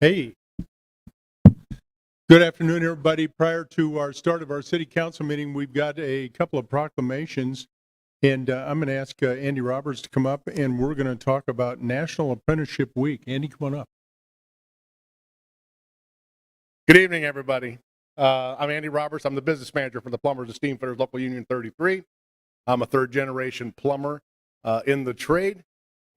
Hey, good afternoon, everybody. Prior to our start of our city council meeting, we've got a couple of proclamations, and I'm going to ask Andy Roberts to come up, and we're going to talk about National Apprenticeship Week. Andy, come on up. Good evening, everybody. I'm Andy Roberts. I'm the business manager for the Plumbers and Steamfitters Local Union 33. I'm a third-generation plumber in the trade,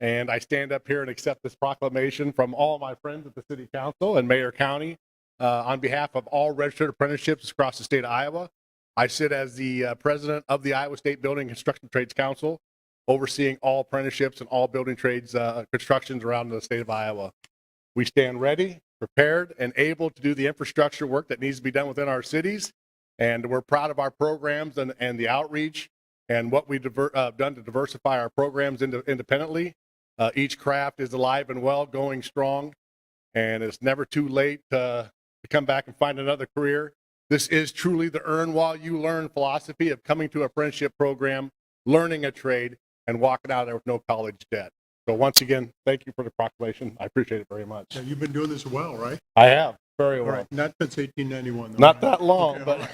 and I stand up here and accept this proclamation from all my friends at the City Council and Mayor County on behalf of all registered apprenticeships across the state of Iowa. I sit as the president of the Iowa State Building and Construction Trades Council, overseeing all apprenticeships and all building trades constructions around the state of Iowa. We stand ready, prepared, and able to do the infrastructure work that needs to be done within our cities. And we're proud of our programs and the outreach and what we've done to diversify our programs independently. Each craft is alive and well, going strong, and it's never too late to come back and find another career. This is truly the earn while you learn philosophy of coming to an apprenticeship program, learning a trade, and walking out there with no college debt. So once again, thank you for the proclamation. I appreciate it very much. Now, you've been doing this well, right? I have, very All well. right, not since 1891, though. Not right? that long, Okay,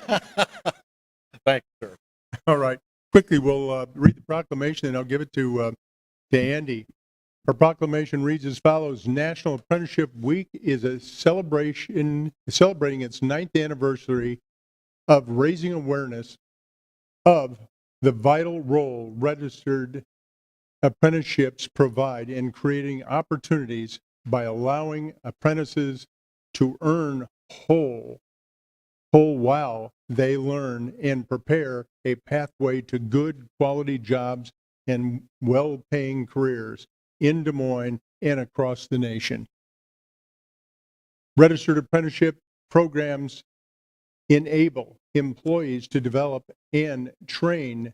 but thank you, sir. All right. Quickly, we'll read the proclamation, and I'll give it to Andy. Our proclamation reads as follows: National Apprenticeship Week is a celebration celebrating its 9th anniversary of raising awareness of the vital role registered apprenticeships provide in creating opportunities by allowing apprentices to earn whole while they learn and prepare a pathway to good quality jobs and well-paying careers in Des Moines and across the nation. Registered apprenticeship programs enable employees to develop and train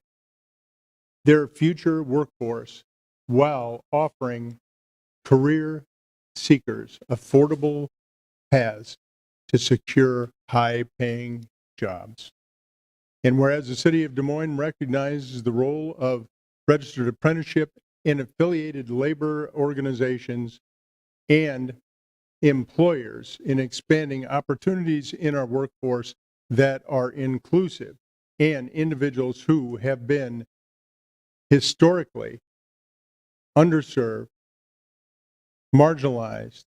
their future workforce while offering career seekers affordable paths to secure high-paying jobs. And whereas the city of Des Moines recognizes the role of registered apprenticeship and affiliated labor organizations and employers in expanding opportunities in our workforce that are inclusive and individuals who have been historically underserved, marginalized,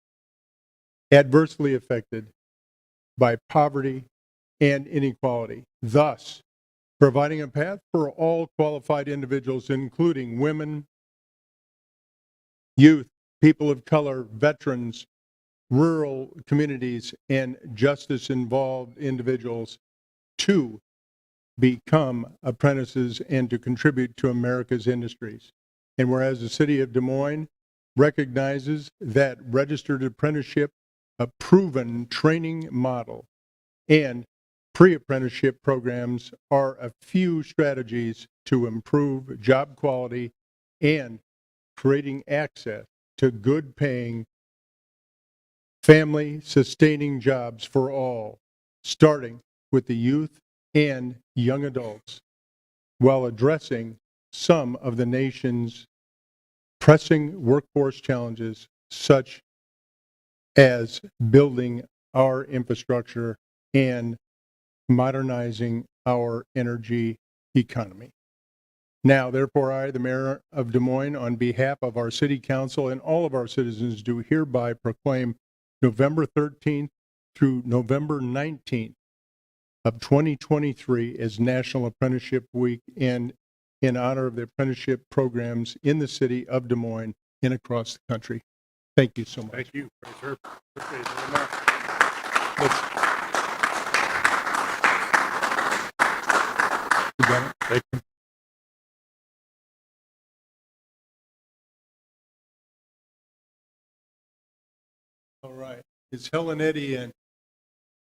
adversely affected by poverty and inequality, thus providing a path for all qualified individuals, including women, youth, people of color, veterans, rural communities, and justice-involved individuals to become apprentices and to contribute to America's industries. And whereas the city of Des Moines recognizes that registered apprenticeship, a proven training model, and pre-apprenticeship programs are a few strategies to improve job quality and creating access to good paying, family sustaining jobs for all, starting with the youth and young adults, while addressing some of the nation's pressing workforce challenges, such as building our infrastructure and modernizing our energy economy. Now, therefore, I, the Mayor of Des Moines, on behalf of our City Council and all of our citizens, do hereby proclaim November 13th through November 19th of 2023 as National Apprenticeship Week, and in honor of the apprenticeship programs in the city of Des Moines and across the country. Thank you so much. Thank you, sir. Appreciate it very much. You got it? Thank you. All right. Is Helen Eddy in?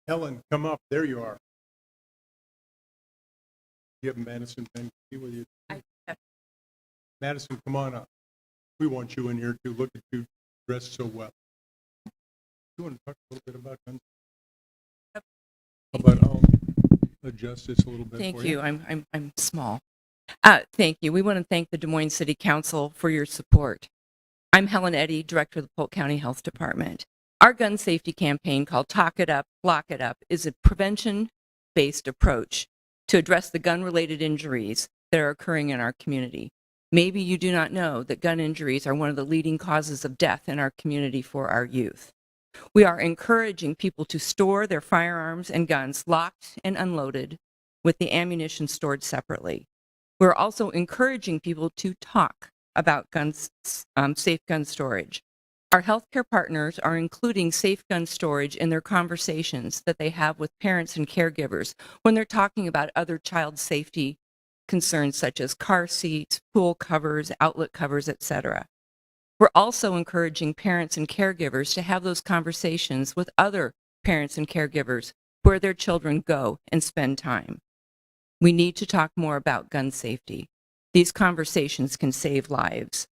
Helen, come up. There you are. You have Madison Pen with you? Madison, come on up. We want you in here too. Look at you dressed so well. You want to talk a little bit about guns? How about I'll adjust this a little bit. Thank for you. I'm small. Thank you. We want to thank the Des Moines City Council for your support. I'm Helen Eddy, Director of the Polk County Health Department. Our gun safety campaign called Talk It Up, Lock It Up is a prevention-based approach to address the gun-related injuries that are occurring in our community. Maybe you do not know that gun injuries are one of the leading causes of death in our community for our youth. We are encouraging people to store their firearms and guns locked and unloaded with the ammunition stored separately. We're also encouraging people to talk about guns, safe gun storage. Our healthcare partners are including safe gun storage in their conversations that they have with parents and caregivers when they're talking about other child safety concerns such as car seats, pool covers, outlet covers, etc. We're also encouraging parents and caregivers to have those conversations with other parents and caregivers where their children go and spend time. We need to talk more about gun safety. These conversations can save lives.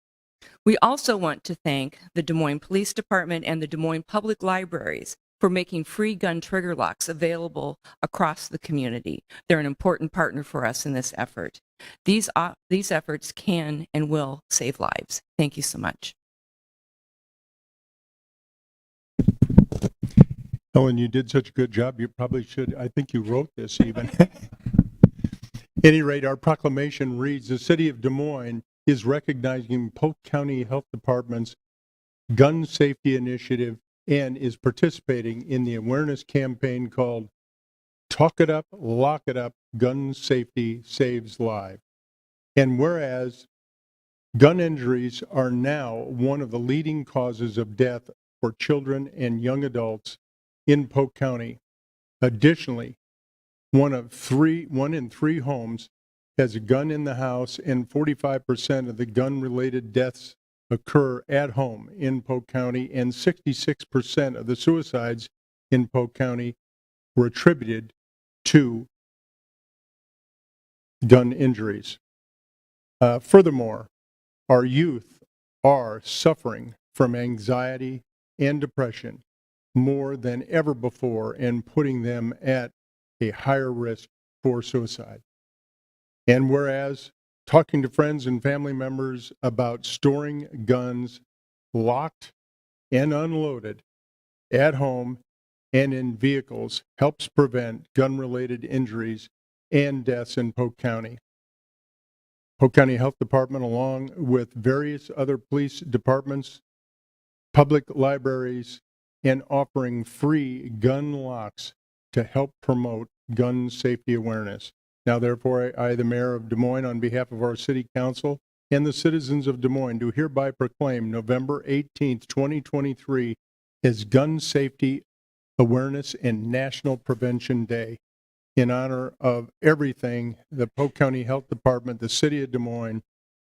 We also want to thank the Des Moines Police Department and the Des Moines Public Libraries for making free gun trigger locks available across the community. They're an important partner for us in this effort. These efforts can and will save lives. Thank you so much. Ellen, you did such a good job. You probably should, I think you wrote this even. At any rate, our proclamation reads, the city of Des Moines is recognizing Polk County Health Department's gun safety initiative and is participating in the awareness campaign called Talk It Up, Lock It Up, Gun Safety Saves Lives. And whereas gun injuries are now one of the leading causes of death for children and young adults in Polk County, additionally, one in three homes has a gun in the house, and 45% of the gun-related deaths occur at home in Polk County, and 66% of the suicides in Polk County were attributed to gun injuries. Furthermore, our youth are suffering from anxiety and depression more than ever before and putting them at a higher risk for suicide. And whereas talking to friends and family members about storing guns locked and unloaded at home and in vehicles helps prevent gun-related injuries and deaths in Polk County. Polk County Health Department, along with various other police departments, public libraries, and offering free gun locks to help promote gun safety awareness. Now, therefore, I, the mayor of Des Moines, on behalf of our city council and the citizens of Des Moines, do hereby proclaim November 18th, 2023 as Gun Safety Awareness and National Prevention Day in honor of everything the Polk County Health Department, the city of Des Moines,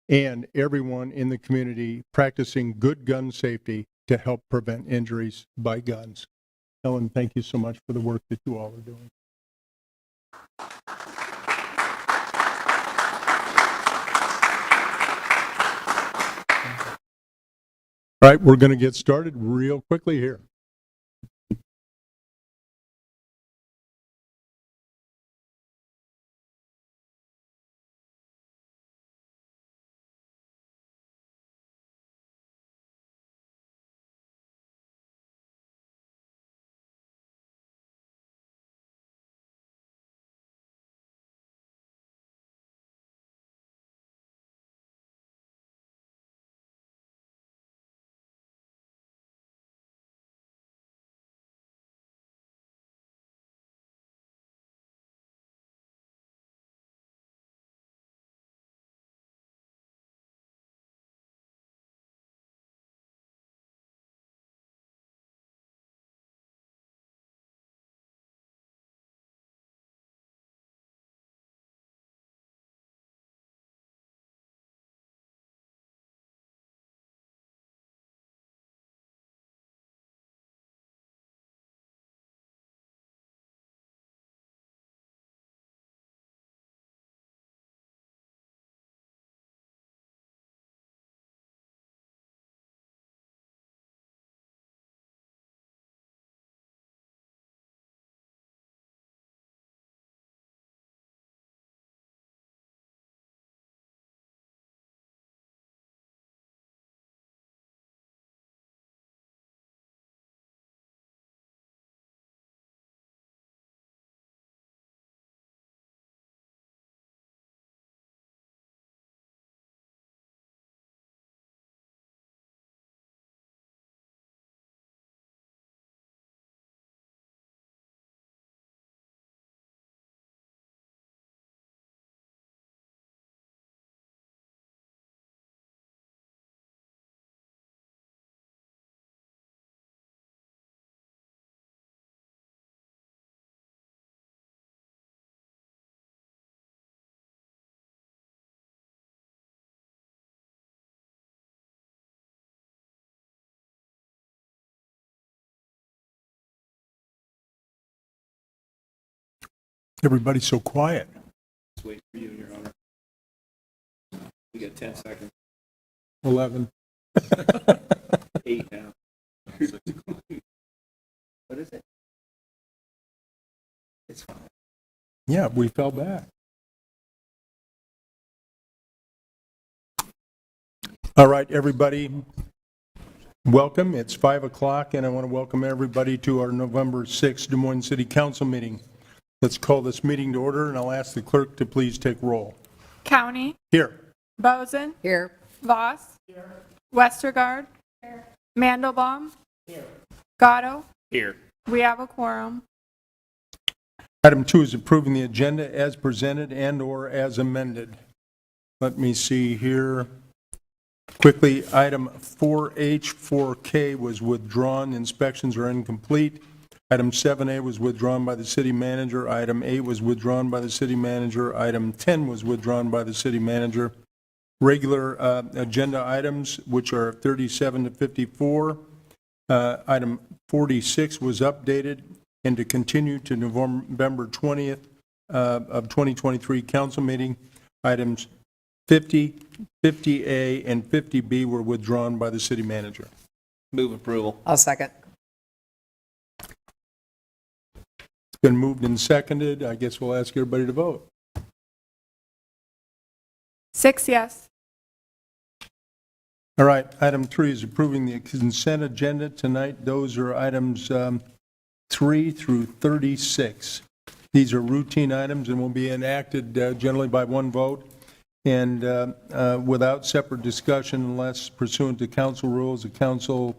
and everyone in the community practicing good gun safety to help prevent injuries by guns. Ellen, thank you so much for the work that you all are doing. All right, we're going to get started real quickly here. Everybody's so quiet. Let's wait for you, Your Honor. We got 10 seconds. 11. 8 now. What is it? It's fine. Yeah, we fell back. All right, everybody, welcome. It's 5 o'clock, and I want to welcome everybody to our November 6th Des Moines City Council meeting. Let's call this meeting to order, and I'll ask the clerk to please take roll. County, Here. Bozen. Here. Voss. Here. Westergaard. Here. Mandelbaum. Here. Gatto. Here. We have a quorum. Item 2 is approving the agenda as presented and/or as amended. Let me see here. Quickly, item 4H, 4K was withdrawn. Inspections are incomplete. Item 7A was withdrawn by the city manager. Item 8 was withdrawn by the city manager. Item 10 was withdrawn by the city manager. Regular agenda items, which are 37 to 54. Item 46 was updated and to continue to November 20th of 2023 council meeting. Items 50, 50A, and 50B were withdrawn by the city manager. Move approval. I'll second. It's been moved and seconded. I guess we'll ask everybody to vote. 6 yes. All right, item 3 is approving the consent agenda tonight. Those are items 3 through 36. These are routine items and will be enacted generally by one vote and without separate discussion unless pursuant to council rules, a council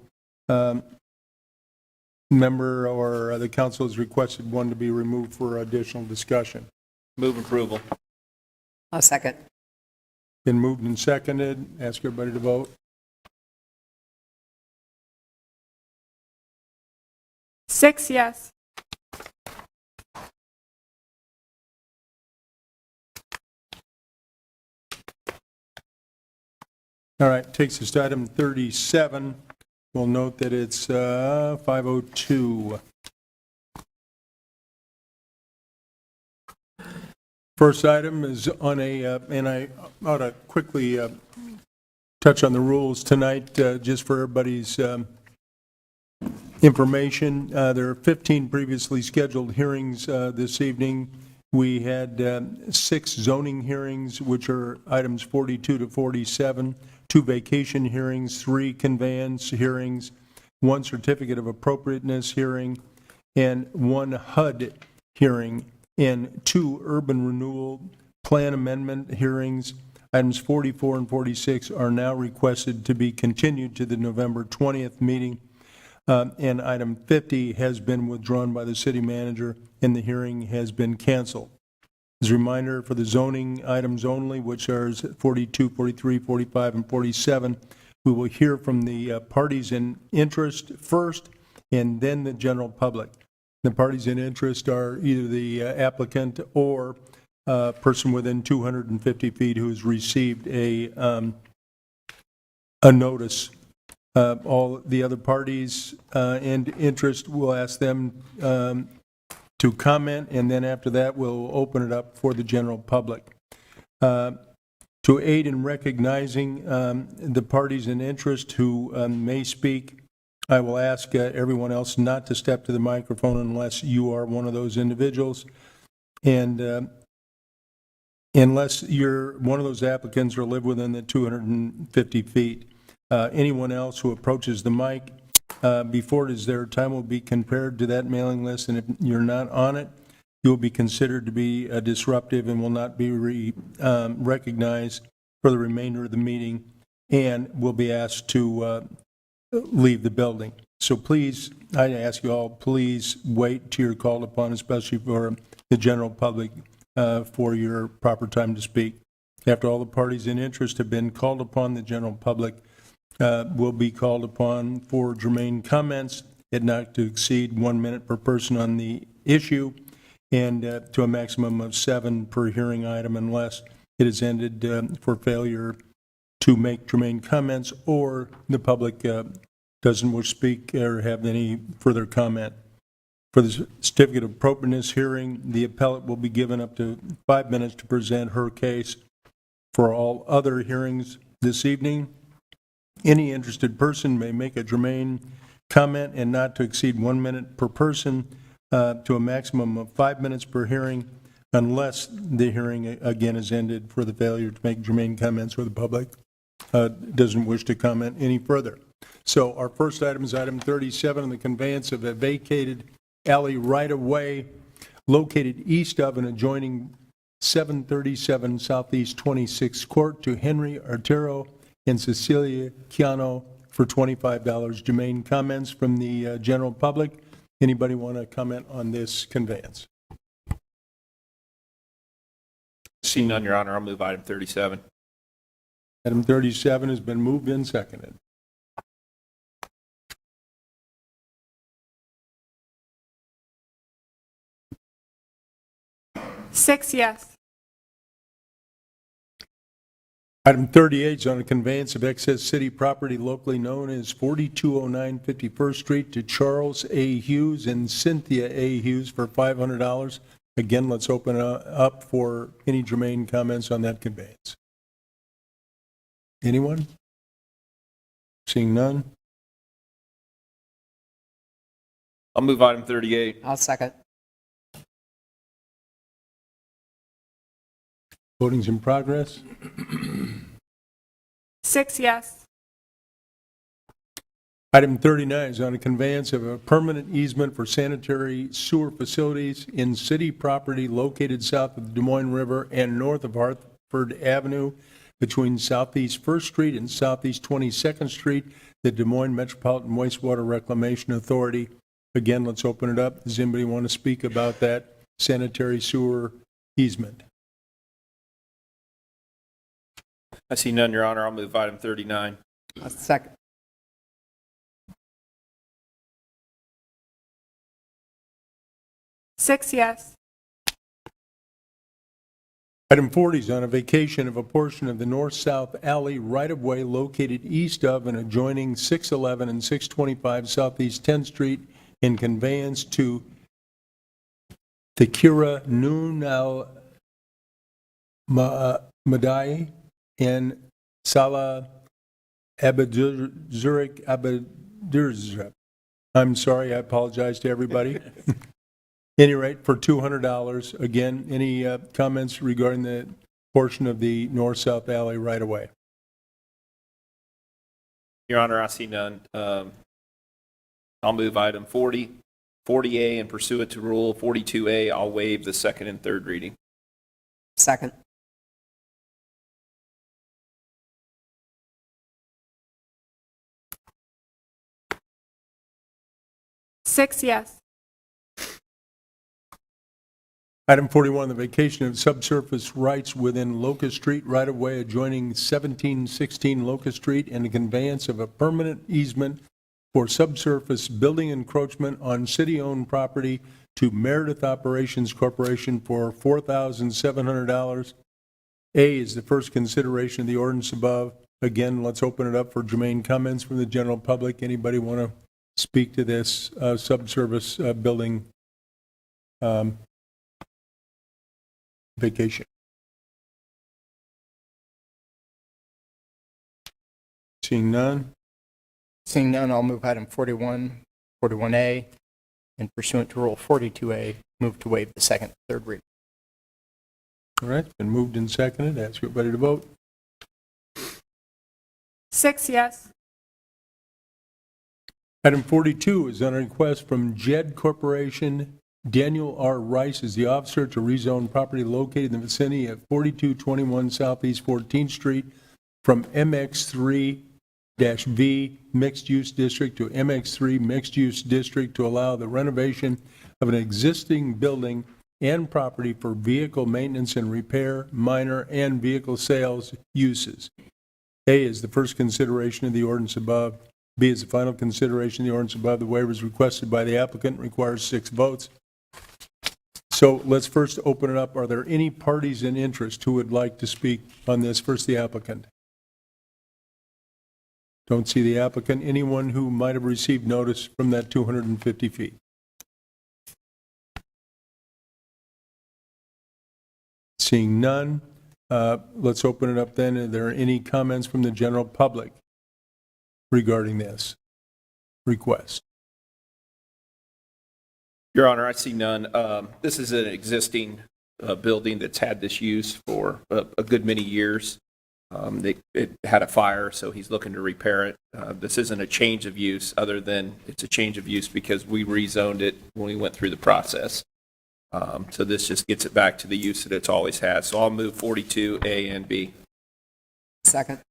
member or the council has requested one to be removed for additional discussion. Move approval. I'll second. Been moved and seconded. Ask everybody to vote. 6 yes. All right, takes us to item 37. We'll note that it's 5:02. First item is on a, and I ought to quickly touch on the rules tonight, just for everybody's information. There are 15 previously scheduled hearings this evening. We had 6 zoning hearings, which are items 42 to 47, 2 vacation hearings, 3 conveyance hearings, 1 certificate of appropriateness hearing, and 1 HUD hearing, and 2 urban renewal plan amendment hearings. Items 44 and 46 are now requested to be continued to the November 20th meeting. And item 50 has been withdrawn by the city manager, and the hearing has been canceled. As a reminder, for the zoning items only, which are 42, 43, 45, and 47, we will hear from the parties in interest first, and then the general public. The parties in interest are either the applicant or a person within 250 feet who has received a notice. All the other parties and interest, we'll ask them to comment, and then after that, we'll open it up for the general public. To aid in recognizing the parties in interest who may speak, I will ask everyone else not to step to the microphone unless you are one of those individuals. And unless you're one of those applicants or live within the 250 feet. Anyone else who approaches the mic before it is their time will be compared to that mailing list, and if you're not on it, you will be considered to be disruptive and will not be recognized for the remainder of the meeting and will be asked to leave the building. So please, I ask you all, please wait till you're called upon, especially for the general public, for your proper time to speak. After all the parties in interest have been called upon, the general public will be called upon for germane comments at not to exceed 1 minute per person on the issue and to a maximum of 7 per hearing item unless it is ended for failure to make germane comments or the public doesn't wish to speak or have any further comment. For the certificate of appropriateness hearing, the appellate will be given up to 5 minutes to present her case. For all other hearings this evening, any interested person may make a germane comment and not to exceed 1 minute per person to a maximum of 5 minutes per hearing unless the hearing again is ended for the failure to make germane comments or the public doesn't wish to comment any further. So our first item is item 37 on the conveyance of a vacated alley right-of-way located east of and adjoining 737 Southeast 26th Court to Henry Artero and Cecilia Chiano for $25. Germane comments from the general public. Anybody want to comment on this conveyance? Seeing none, Your Honor, I'll move item 37. Item 37 has been moved and seconded. Six yes. Item 38 is on a conveyance of excess city property locally known as 4209 51st Street to Charles A. Hughes and Cynthia A. Hughes for $500. Again, let's open it up for any germane comments on that conveyance. Anyone? Seeing none? I'll move item 38. I'll second. Voting's in progress. Six yes. Item 39 is on a conveyance of a permanent easement for sanitary sewer facilities in city property located south of the Des Moines River and north of Hartford Avenue between Southeast 1st Street and Southeast 22nd Street, the Des Moines Metropolitan Wastewater Reclamation Authority. Again, let's open it up. Does anybody want to speak about that sanitary sewer easement? I see none, Your Honor, I'll move item 39. I'll second. Six yes. Item 40 is on a vacation of a portion of the north-south alley right-of-way located east of and adjoining 611 and 625 Southeast 10th Street in conveyance to Thakira Noon al-Madai and Salah Abadurzak. I'm sorry, I apologize to everybody. Any rate, for $200. Again, any comments regarding the portion of the north-south alley right away? Your Honor, I see none. I'll move item 40. 40A, and pursuant to Rule 42A, I'll waive the second and third reading. Second. Six yes. Item 41, the vacation of subsurface rights within Locust Street right-of-way adjoining 1716 Locust Street and the conveyance of a permanent easement for subsurface building encroachment on city-owned property to Meredith Operations Corporation for $4,700. A is the first consideration of the ordinance above. Again, let's open it up for germane comments from the general public. Anybody want to speak to this subsurface building vacation? Seeing none? Seeing none, I'll move item 41, 41A, and pursuant to Rule 42A, move to waive the second and third reading. All right, been moved and seconded. Ask everybody to vote. Six yes. Item 42 is on a request from JED Corporation. Daniel R. Rice is the officer to rezone property located in the vicinity of 4221 Southeast 14th Street from MX3-V Mixed Use District to MX3 Mixed Use District to allow the renovation of an existing building and property for vehicle maintenance and repair, minor, and vehicle sales uses. A is the first consideration of the ordinance above. B is the final consideration of the ordinance above. The waiver is requested by the applicant, requires 6 votes. So let's first open it up. Are there any parties in interest who would like to speak on this? First, the applicant. Don't see the applicant. Anyone who might have received notice from that 250 feet? Seeing none, let's open it up then. Are there any comments from the general public regarding this request? Your Honor, I see none. This is an existing building that's had this use for a good many years. It had a fire, so he's looking to repair it. This isn't a change of use, other than it's a change of use because we rezoned it when we went through the process. So this just gets it back to the use that it's always had. So I'll move 42A and B. Second.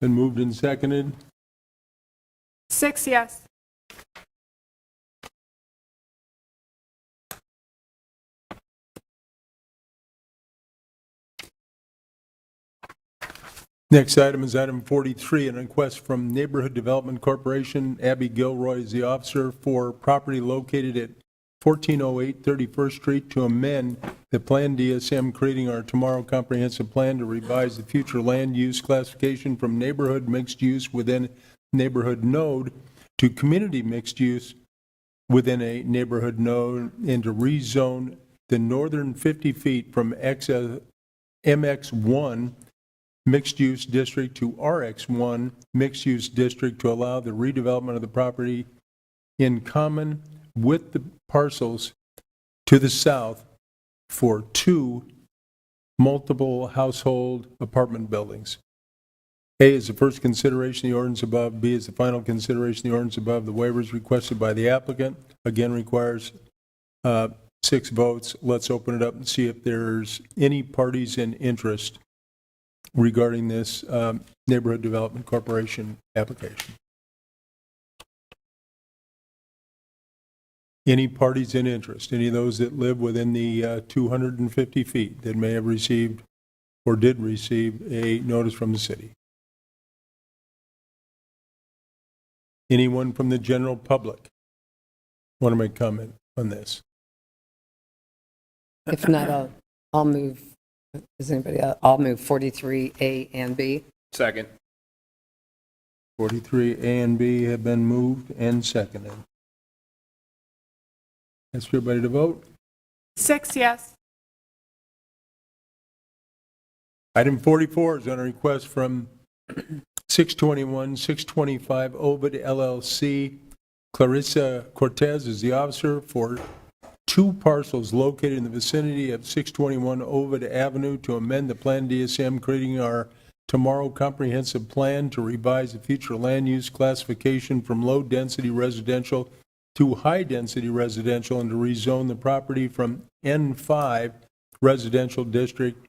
Been moved and seconded. 6 yes. Next item is item 43, a request from Neighborhood Development Corporation. Abby Gilroy is the officer for property located at 1408 31st Street to amend the Plan DSM, creating our tomorrow comprehensive plan to revise the future land use classification from neighborhood mixed use within neighborhood node to community mixed use within a neighborhood node, and to rezone the northern 50 feet from MX1 mixed-use district to RX1 mixed-use district to allow the redevelopment of the property in common with the parcels to the south for 2 multiple household apartment buildings. A is the first consideration of the ordinance above. B is the final consideration of the ordinance above. The waivers requested by the applicant, again, requires 6 votes. Let's open it up and see if there's any parties in interest regarding this Neighborhood Development Corporation application. Any parties in interest? Any of those that live within the 250 feet that may have received or did receive a notice from the city? Anyone from the general public want to make comment on this? If not, I'll move. Is anybody else? I'll move 43A and B. Second. 43A and B have been moved and seconded. Ask everybody to vote. 6 yes. Item 44 is on a request from 625 Ovid LLC. Clarissa Cortez is the officer for 2 parcels located in the vicinity of 621 Ovid Avenue to amend the Plan DSM, creating our tomorrow comprehensive plan to revise the future land use classification from low-density residential to high-density residential, and to rezone the property from N5 residential district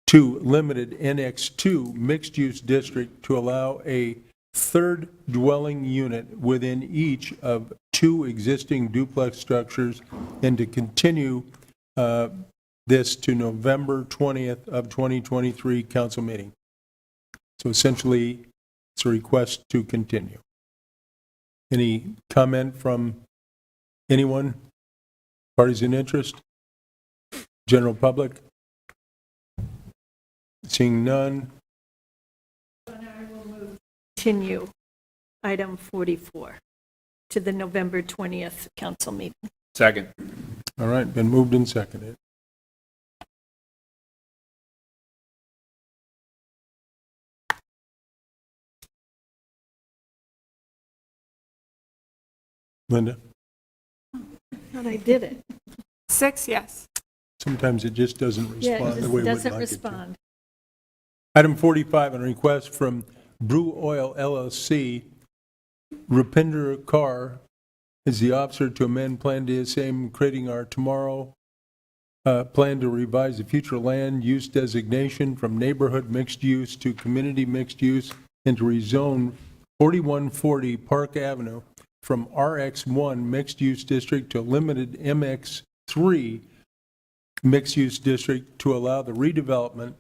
to limited NX2 mixed-use district to allow a 3rd dwelling unit within each of 2 existing duplex structures, and to continue this to November 20th of 2023 council meeting. So essentially, it's a request to continue. Any comment from anyone? Parties in interest? General public? Seeing none. Continue item 44 to the November 20th council meeting. Second. All right, been moved and seconded. Linda? Thought I did it. 6 yes. Sometimes it just doesn't Yeah, respond it the way just we'd doesn't like it to. respond. Item 45, on a request from Brew Oil LLC, Rupinder Kaur is the officer to amend Plan DSM, creating our tomorrow plan to revise the future land use designation from neighborhood mixed use to community mixed use, and to rezone 4140 Park Avenue from RX1 mixed use district to limited MX3 mixed use district to allow the redevelopment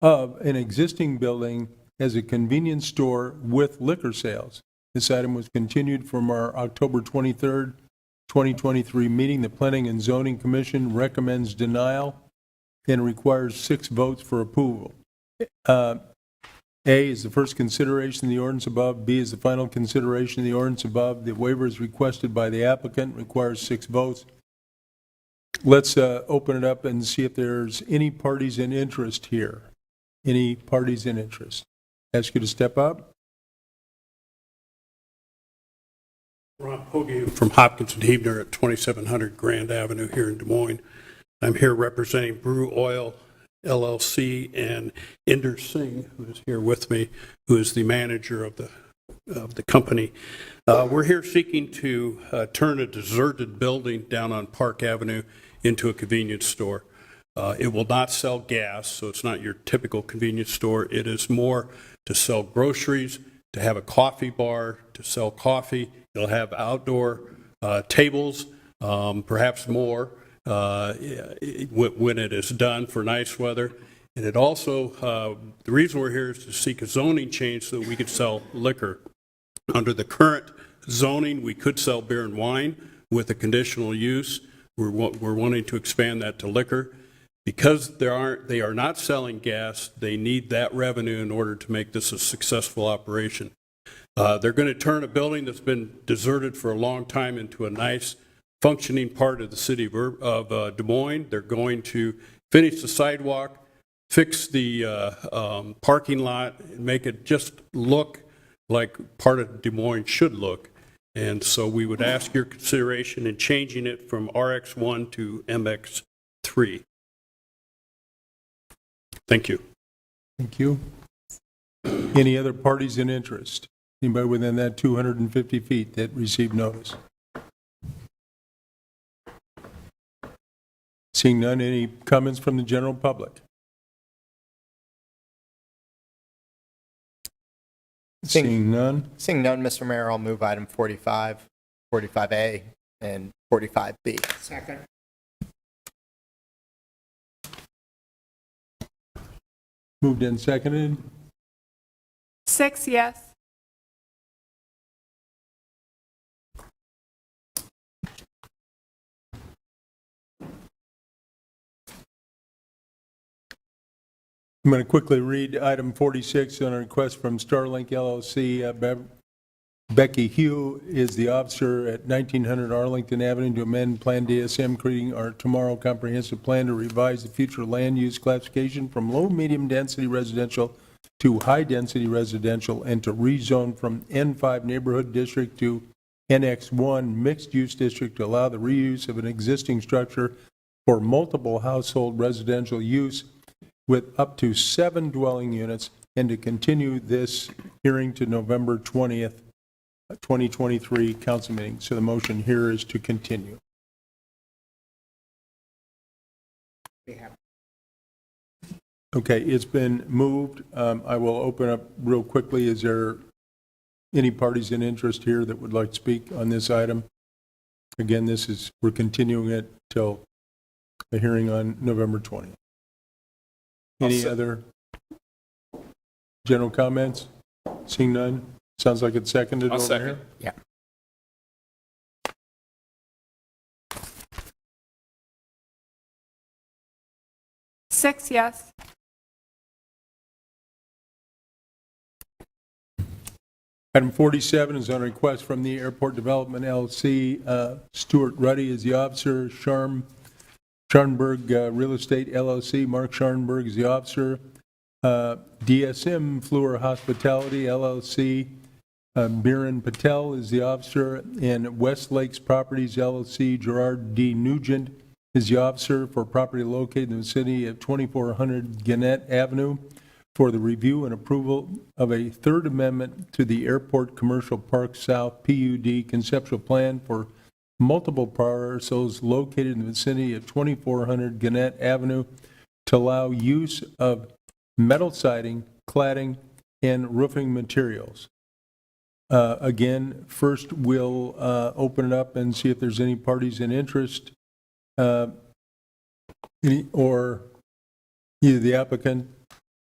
of an existing building as a convenience store with liquor sales. This item was continued from our October 23rd, 2023 meeting. The Planning and Zoning Commission recommends denial and requires 6 votes for approval. A is the first consideration of the ordinance above. B is the final consideration of the ordinance above. The waiver is requested by the applicant, requires 6 votes. Let's open it up and see if there's any parties in interest here. Any parties in interest? Ask you to step up. Ron Pogue from Hopkins and Hebner at 2700 Grand Avenue here in Des Moines. I'm here representing Brew Oil LLC and Inder Singh, who is here with me, who is the manager of the company. We're here seeking to turn a deserted building down on Park Avenue into a convenience store. It will not sell gas, so it's not your typical convenience store. It is more to sell groceries, to have a coffee bar, to sell coffee. It'll have outdoor tables, perhaps more, when it is done for nice weather. And it also, the reason we're here is to seek a zoning change so that we could sell liquor. Under the current zoning, we could sell beer and wine with a conditional use. We're wanting to expand that to liquor. Because they are not selling gas, they need that revenue in order to make this a successful operation. They're going to turn a building that's been deserted for a long time into a nice, functioning part of the city of Des Moines. They're going to finish the sidewalk, fix the parking lot, and make it just look like part of Des Moines should look. And so we would ask your consideration in changing it from RX1 to MX3. Thank you. Thank you. Any other parties in interest? Anybody within that 250 feet that received notice? Seeing none, any comments from the general public? Seeing none, Seeing none, Mr. Mayor, I'll move item 45, 45A, and 45B. Second. moved and seconded. 6 yes. I'm going to quickly read item 46 on a request from Starlink LLC. Becky Hugh is the officer at 1900 Arlington Avenue to amend Plan DSM, creating our tomorrow comprehensive plan to revise the future land use classification from low, medium density residential to high density residential and to rezone from N5 neighborhood district to NX1 mixed use district to allow the reuse of an existing structure for multiple household residential use with up to 7 dwelling units, and to continue this hearing to November 20th, 2023 council meeting. So the motion here is to continue. Okay, it's been moved. I will open up real quickly. Is there any parties in interest here that would like to speak on this item? Again, we're continuing it till the hearing on November 20th. Any other general comments? Seeing none? Sounds like it's seconded I'll over second. here. Yeah. Six yes. Item 47 is on a request from the Airport Development LLC. Stuart Ruddy is the officer. Scharnberg Real Estate LLC, Mark Scharnberg is the officer. DSM Fleur Hospitality LLC, Biren Patel is the officer. And West Lakes Properties LLC, Gerard D. Nugent is the officer for property located in the city of 2400 Gannett Avenue for the review and approval of a third amendment to the Airport Commercial Park South PUD conceptual plan for multiple parcels located in the vicinity of 2400 Gannett Avenue to allow use of metal siding, cladding, and roofing materials. Again, first we'll open it up and see if there's any parties in interest, or either the applicant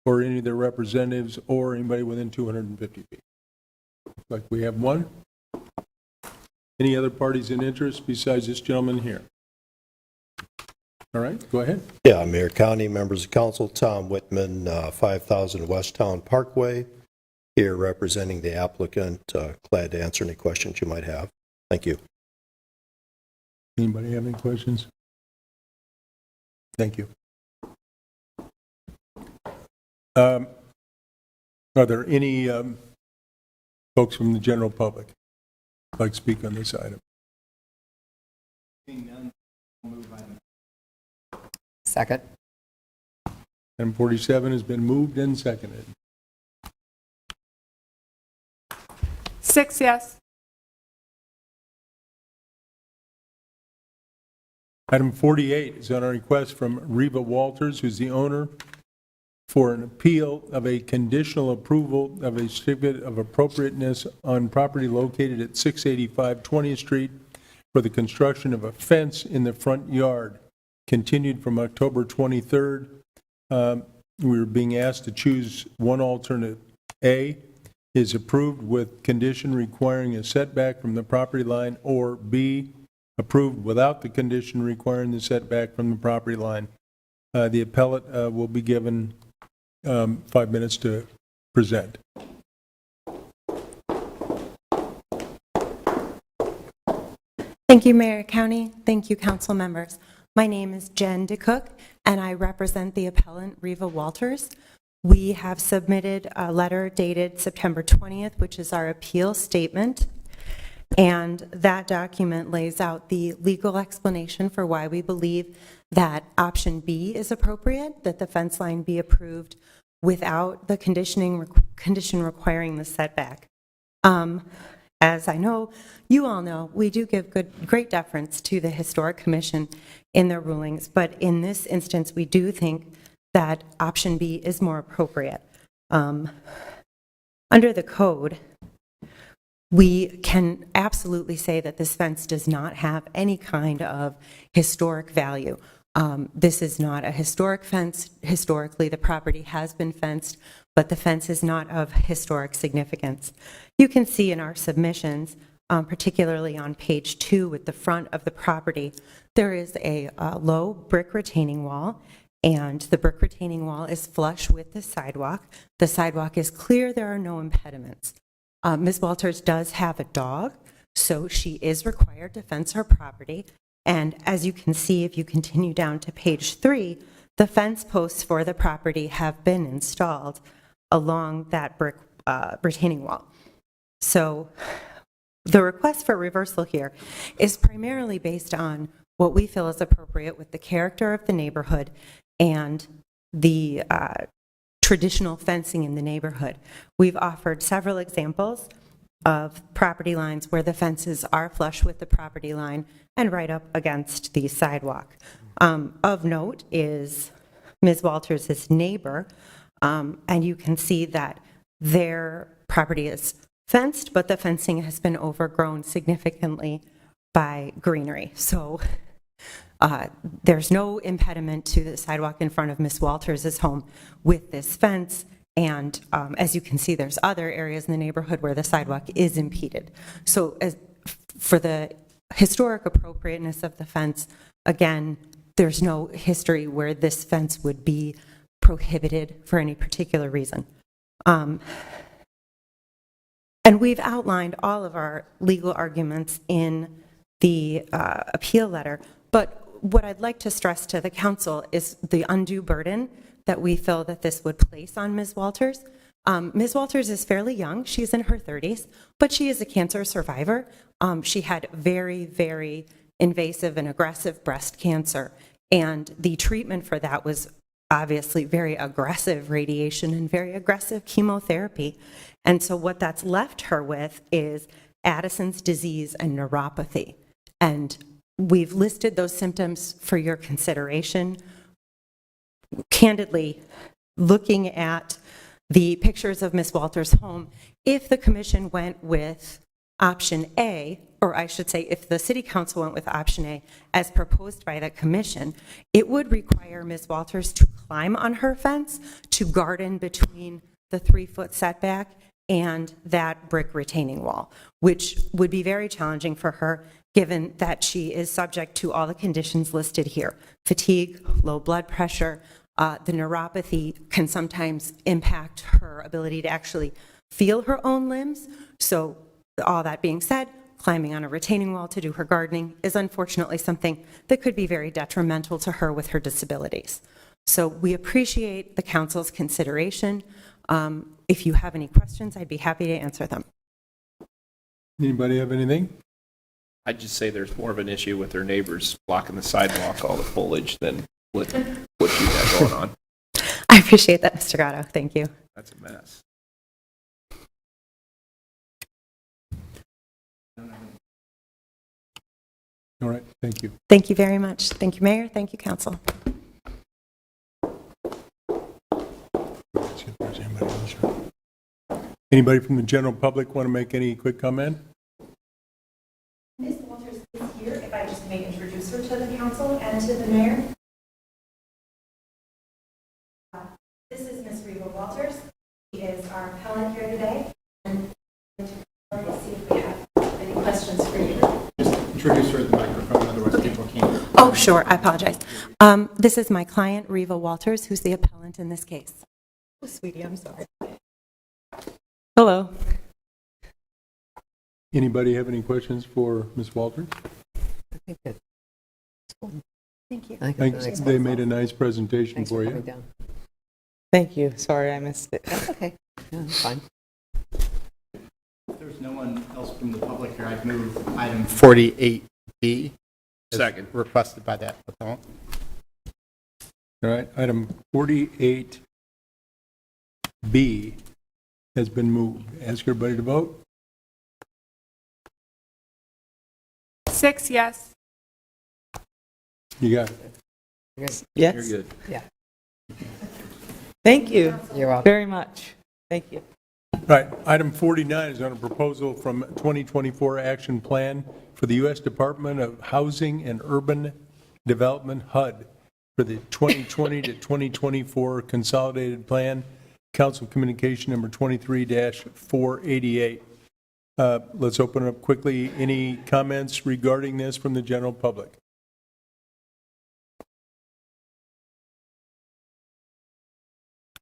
or any of their representatives or anybody within 250 feet. Looks like we have one. Any other parties in interest besides this gentleman here? All right, go ahead. Yeah, Mayor, County, members of council, Tom Whitman, 5,000 West Town Parkway, here representing the applicant. Glad to answer any questions you might have. Thank you. Anybody have any questions? Thank you. Are there any folks from the general public who'd like to speak on this item? Second. Item 47 has been moved and seconded. 6 yes. Item 48 is on a request from Reva Walters, who's the owner, for an appeal of a conditional approval of a certificate of appropriateness on property located at 685 20th Street for the construction of a fence in the front yard, continued from October 23rd. We were being asked to choose one alternate. A is approved with condition requiring a setback from the property line, or B, approved without the condition requiring the setback from the property line. The appellate will be given 5 minutes to present. Thank you, Mayor County. Thank you, council members. My name is Jen DeCook, and I represent the appellant Reva Walters. We have submitted a letter dated September 20th, which is our appeal statement, and that document lays out the legal explanation for why we believe that option B is appropriate, that the fence line be approved without the condition requiring the setback. As I know, you all know, we do give great deference to the Historic Commission in their rulings, but in this instance, we do think that option B is more appropriate. Under the code, we can absolutely say that this fence does not have any kind of historic value. This is not a historic fence. Historically, the property has been fenced, but the fence is not of historic significance. You can see in our submissions, particularly on page 2 with the front of the property, there is a low brick retaining wall, and the brick retaining wall is flush with the sidewalk. The sidewalk is clear. There are no impediments. Ms. Walters does have a dog, so she is required to fence her property. And as you can see, if you continue down to page 3, the fence posts for the property have been installed along that brick retaining wall. So the request for reversal here is primarily based on what we feel is appropriate with the character of the neighborhood and the traditional fencing in the neighborhood. We've offered several examples of property lines where the fences are flush with the property line and right up against the sidewalk. Of note is Ms. Walters' neighbor, and you can see that their property is fenced, but the fencing has been overgrown significantly by greenery. So there's no impediment to the sidewalk in front of Ms. Walters' home with this fence. And as you can see, there's other areas in the neighborhood where the sidewalk is impeded. So for the historic appropriateness of the fence, again, there's no history where this fence would be prohibited for any particular reason. And we've outlined all of our legal arguments in the appeal letter, but what I'd like to stress to the council is the undue burden that we feel that this would place on Ms. Walters. Ms. Walters is fairly young. She's in her 30s, but she is a cancer survivor. She had very, very invasive and aggressive breast cancer, and the treatment for that was obviously very aggressive radiation and very aggressive chemotherapy. And so what that's left her with is Addison's disease and neuropathy. And we've listed those symptoms for your consideration. Candidly, looking at the pictures of Ms. Walters' home, if the commission went with option A, or I should say if the city council went with option A as proposed by the commission, it would require Ms. Walters to climb on her fence, to garden between the 3-foot setback and that brick retaining wall, which would be very challenging for her given that she is subject to all the conditions listed here: fatigue, low blood pressure. The neuropathy can sometimes impact her ability to actually feel her own limbs. So all that being said, climbing on a retaining wall to do her gardening is unfortunately something that could be very detrimental to her with her disabilities. So we appreciate the council's consideration. If you have any questions, I'd be happy to answer them. Anybody have anything? I'd just say there's more of an issue with their neighbors blocking the sidewalk, all the foliage, than what you got going on. I appreciate that, Mr. Gatto. Thank you. That's a mess. All right, thank you. Thank you very much. Thank you, Mayor. Thank you, Council. See if there's anybody else here. Anybody from the general public want to make any quick comment? Ms. Walters is here. If I just may introduce her to the council and to the mayor. This is Ms. Reva Walters. She is our appellant here today. And let's see if we have any questions for you. Introduce her to the microphone, otherwise people can't. Oh, sure. I apologize. This is my client, Reva Walters, who's the appellant in this case. Oh, sweetie, I'm sorry. Hello. Anybody have any questions for Ms. Walters? I think that. Thank you. I think Thanks. that's They made a nice presentation Thanks for for coming you. down. Thank you. Sorry, I missed it. That's okay. Yeah, that's fine. If there's no one else from the public here, I'd move item 48B. as Second. Requested by that appellant. All right, item 48B has been moved. Ask everybody to vote. 6 yes. You got it. Yes. You're good. Yeah. Thank you You're welcome. very much. Thank you. All right, item 49 is on a proposal from 2024 Action Plan for the U.S. Department of Housing and Urban Development, HUD, for the 2020 to 2024 Consolidated Plan, Council Communication number 23-488. Let's open it up quickly. Any comments regarding this from the general public?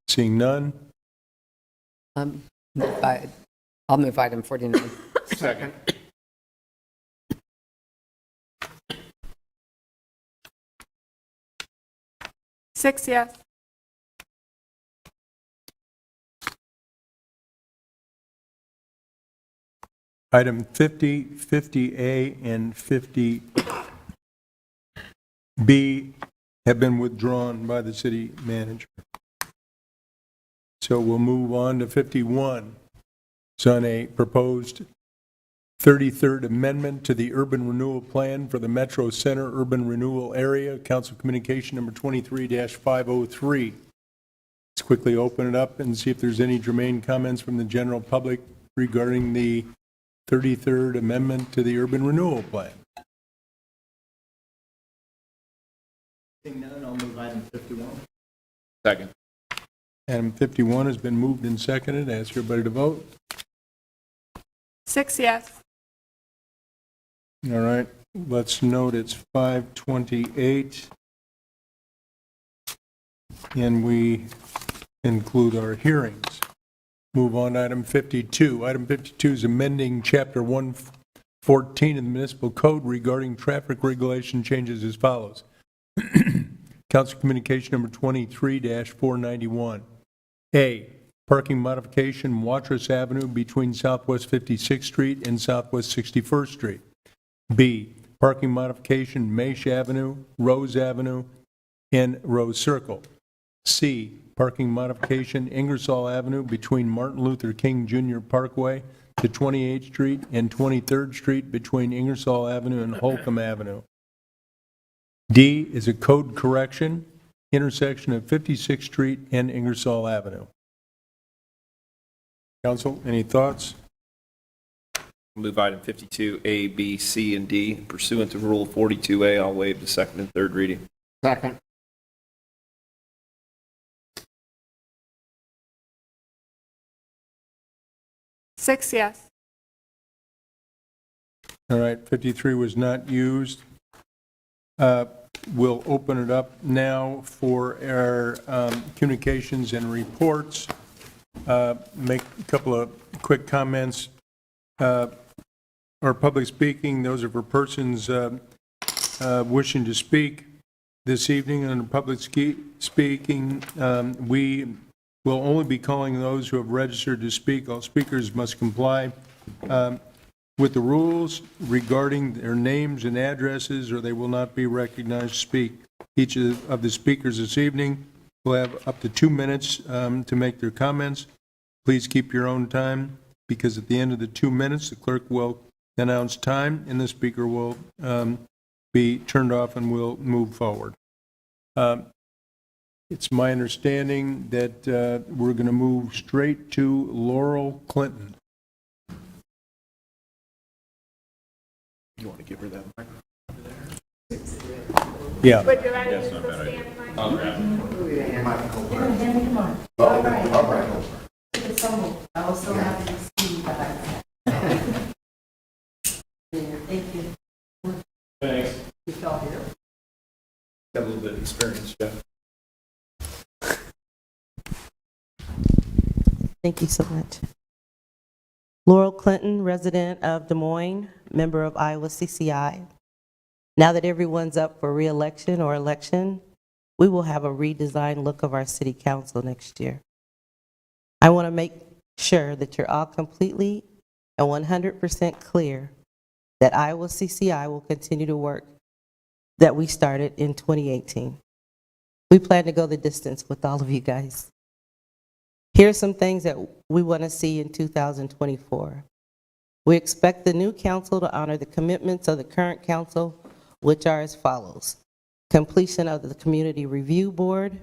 Seeing none. I'll move item 49. Second. Six yes. Item 50, 50A, and 50B have been withdrawn by the city manager. So we'll move on to 51. It's on a proposed 33rd Amendment to the Urban Renewal Plan for the Metro Center Urban Renewal Area, Council Communication number 23-503. Let's quickly open it up and see if there's any germane comments from the general public regarding the 33rd Amendment to the Urban Renewal Plan. Seeing none, I'll move item 51. Second. Item 51 has been moved and seconded. Ask everybody to vote. 6 yes. All right, let's note it's 5:28, and we include our hearings. Move on to item 52. Item 52 is amending Chapter 114 of the Municipal Code regarding traffic regulation changes as follows. Council Communication number 23-491. A, parking modification Watrous Avenue between Southwest 56th Street and Southwest 61st Street. B, parking modification Maish Avenue, Rose Avenue, and Rose Circle. C, parking modification Ingersoll Avenue between Martin Luther King Jr. Parkway to 28th Street and 23rd Street between Ingersoll Avenue and Holcomb Avenue. D is a code correction, intersection of 56th Street and Ingersoll Avenue. Council, any thoughts? Move item 52A, B, C, and D. Pursuant to Rule 42A, I'll waive the second and third reading. Second. 6 yes. All right, 53 was not used. We'll open it up now for our communications and reports. Make a couple of quick comments. Our public speaking, those are for persons wishing to speak this evening. Under public speaking, we will only be calling those who have registered to speak. All speakers must comply with the rules regarding their names and addresses, or they will not be recognized to speak. Each of the speakers this evening will have up to 2 minutes to make their comments. Please keep your own time, because at the end of the 2 minutes, the clerk will announce time, and the speaker will be turned off and will move forward. It's my understanding that we're going to move straight to Laurel Clinton. You want to give her that microphone? Yeah. Would you like us to stand by? Got a little bit of experience, Jeff. Thank you so much. Laurel Clinton, resident of Des Moines, member of Iowa CCI. Now that everyone's up for re-election or election, we will have a redesigned look of our city council next year. I want to make sure that you're all completely and 100% clear that Iowa CCI will continue to work that we started in 2018. We plan to go the distance with all of you guys. Here are some things that we want to see in 2024. We expect the new council to honor the commitments of the current council, which are as follows. Completion of the Community Review Board,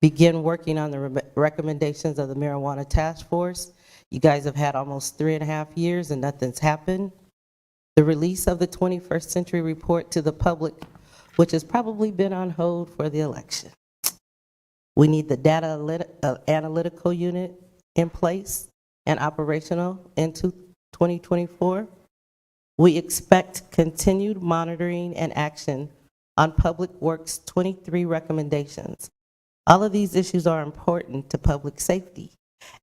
begin working on the recommendations of the Marijuana Task Force. You guys have had almost 3.5 years and nothing's happened. The release of the 21st Century Report to the public, which has probably been on hold for the election. We need the data analytical unit in place and operational in 2024. We expect continued monitoring and action on Public Works 23 recommendations. All of these issues are important to public safety,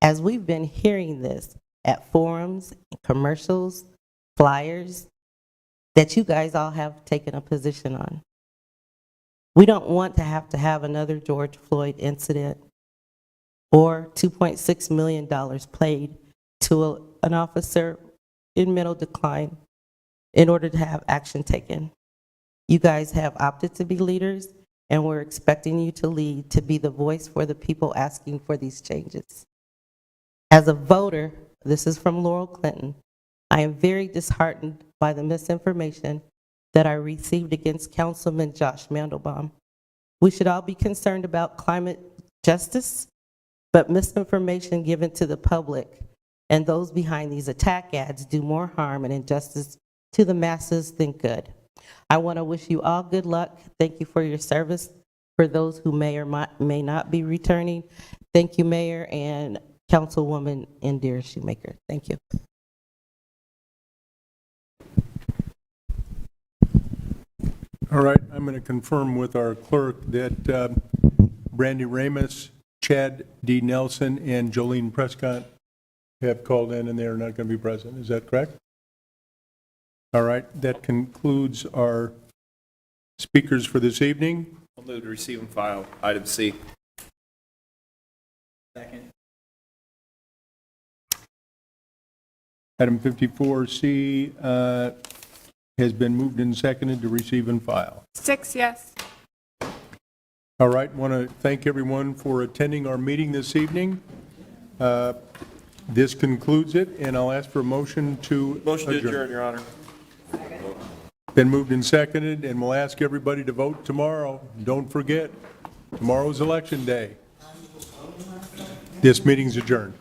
as we've been hearing this at forums, commercials, flyers, that you guys all have taken a position on. We don't want to have another George Floyd incident or $2.6 million paid to an officer in mental decline in order to have action taken. You guys have opted to be leaders, and we're expecting you to lead, to be the voice for the people asking for these changes. As a voter, this is from Laurel Clinton, I am very disheartened by the misinformation that I received against Councilman Josh Mandelbaum. We should all be concerned about climate justice, but misinformation given to the public and those behind these attack ads do more harm and injustice to the masses than good. I want to wish you all good luck. Thank you for your service. For those who may or may not be returning, thank you, Mayor and Councilwoman Indira Shoemaker. Thank you. All right, I'm going to confirm with our clerk that Brandy Ramus, Chad D. Nelson, and Jolene Prescott have called in, and they are not going to be present. Is that correct? All right, that concludes our speakers for this evening. I'll move to receive and file item C. Second. Item 54C has been moved and seconded to receive and file. 6 yes. All right, want to thank everyone for attending our meeting this evening. This concludes it, and I'll ask for a motion to Motion to adjourn, Your Honor. Been moved and seconded, and we'll ask everybody to vote tomorrow. Don't forget, tomorrow's Election Day. This meeting's adjourned.